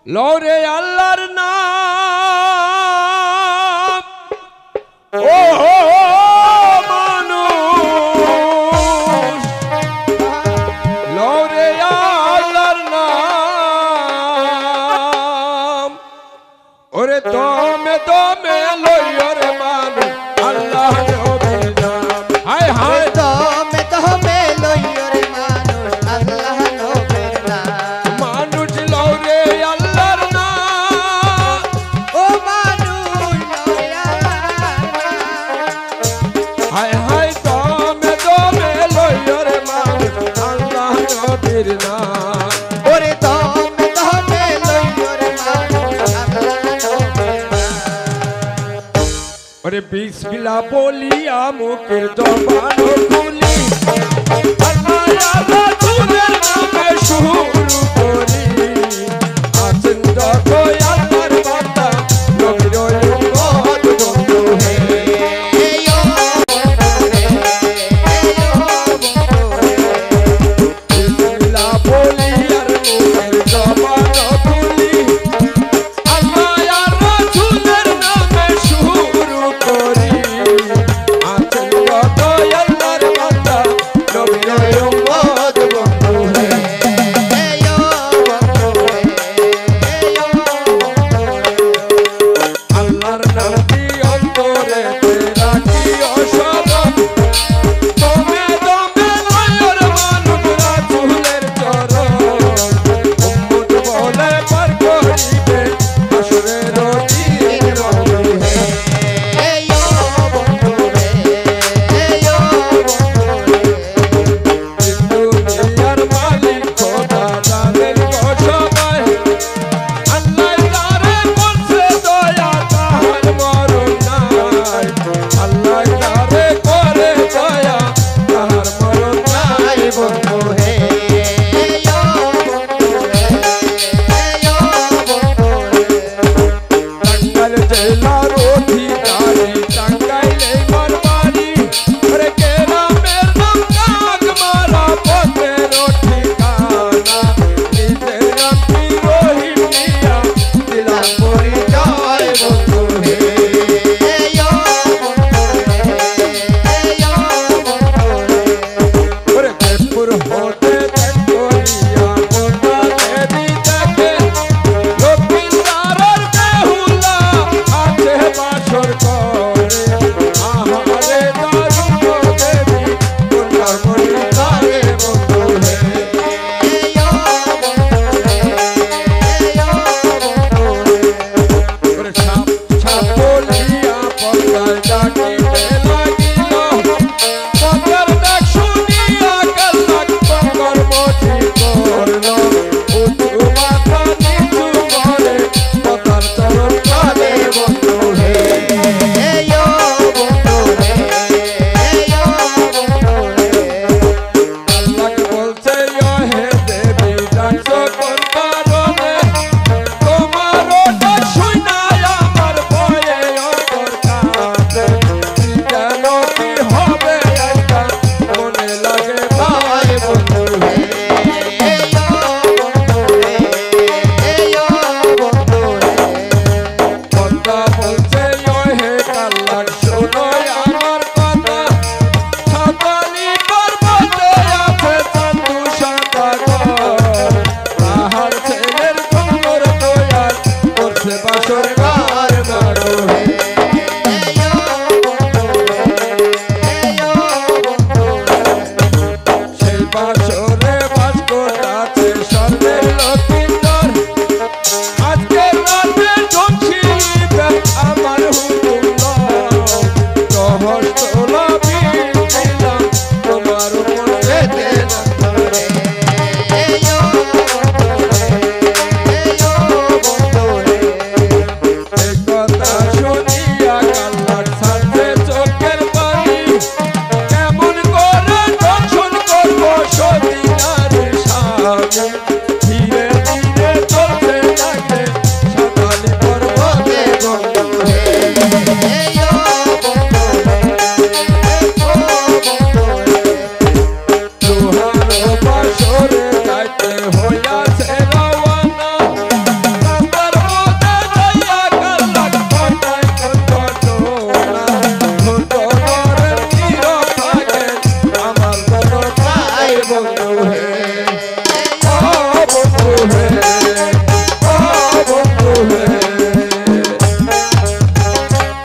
লরে আল্লাহর নাম ও মানুষ লরে আল্লাহর নাম ওরে দমে দমে লইরে মানুষ আল্লাহ নবীর নাম হায় হায় দমে দমে লইরে মানুষ আল্লাহ নবীর নাম মানুষ লরে আল্লাহর নাম ও মানুষ লইয়া হায় হায় দমে দমে লইরে মানুষ আল্লাহ নবীর নাম ওরে দমে দমে লইরে মানুষ আল্লাহ নবীর নাম ওরে বিসমিল্লাহ বলিয়া মুখের জবান খুলি আল্লাহ রাসূলের নামে শুরু করি আছেন যত আল্লাহর বান্দা নবীর উম্মত বন্ধু হে বিসমিল্লাহ বলিয়া মুখের জবান খুলি আল্লাহ রাসূলের নামে শুরু করি আছেন যত আল্লাহর বান্দা নবীর উম্মত বন্ধু হে আল্লাহর নামটি অন্তরে রাখিও সদা দমে দমে লইর মানুষ রাসূলের চরণ উম্মত বলে পার করিবে হাসরের দিন বন্ধু হে দুনিয়ার মালিক খোদা জানেন গো সবাই আল্লাহ তারে করছে দয়া তাহার মরণ নাই আল্লাহ তারে করে দয়া তাহার মরণ নাই বন্ধু হে টাঙ্গাইল জেলার অধিকারী টাঙ্গাইলে মারবাড়ি ওরে কেরামের নাম কাকমারা পথের ঠিকানা নিজের নামটি রহিম মিয়া দিলাম পরিচয় বন্ধু হে ওরে দেবপুর হতে দেখ করিয়া মোটা দেবী দেখে লক্ষ্মীদারের বেহুলা আছে বাসর করে আহারে দারুণ দেবী কন্যার মনি তারে বন্ধু হে ওরে সাপ সাপ বলিয়া পদ্মায় ডাকিতে লাগিল পদ্মার ডাক শুনিয়া কাল্লাক পঙ্কর মঠি করল উঁচু মাথা নিচু করে পদ্মার চরণ কালে বন্ধু হে আল্লাহকে বলছে ও হে দেবী ডাকছো কোন কারণে তোমার ডাক শুনাই আমার ভয়ে অন্তর কাঁপে কি যেন কি হবে একটা মনে লাগে ভাই বন্ধু হে পদ্মা বলছে ও হে কাল্লাক শোনো আমার কথা সাতালি পর্বতে আছে চান্দু সাদা ঘর তাহার ছেলের সুন্দর দয়াল করছে বাসর ঘর মারো হে সেই বাসরে বাস করতাছে স্বর্ণের লক্ষ্মীন্দর আজকে রাতে জমছিবে আমার হুকুম রহস্য লাভিল দিলাম তোমার উপর যেতে না বন্ধু